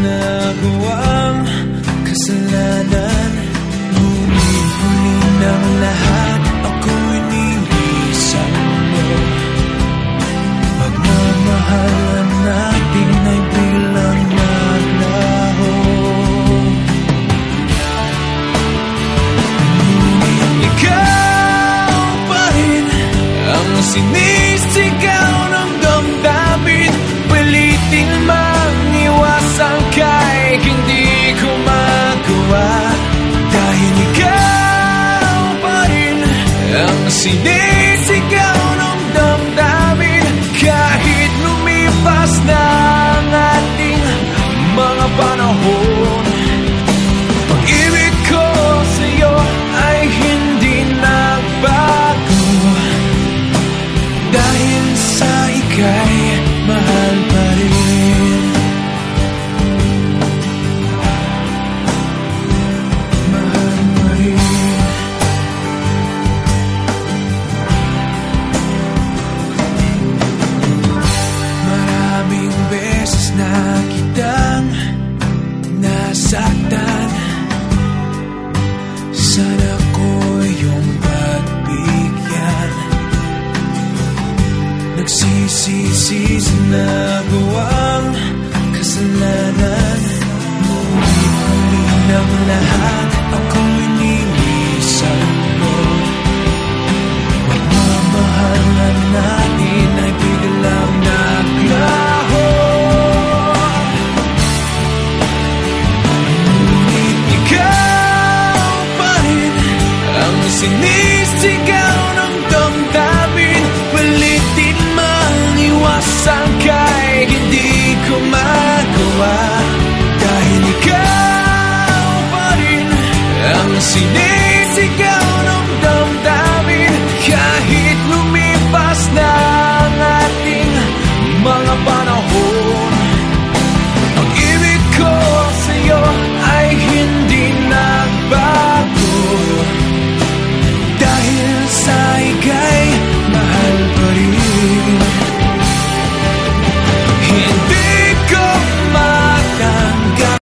nagawang kasalanan. Ngunit huli ng lahat, ako'y nilisan mo. Pagmamahalan natin ay biglang naglaho. Ngunit ikaw pa rin ang sinisigaw ng damdamin. Pilitin mang iwasan kahit hindi ko magawa. Dahil ikaw pa rin ang sinisigaw ng damdamin. Kahit lumipas na ang ating mga panahon, pag-ibig ko sa'yo ay hindi nagbago. Dahil sa ika'y mahal pa rin. Mahal pa rin. Maraming beses na kitang nasaktan. Sana ko yung pagbigyan. Nagsisisi sa nagawa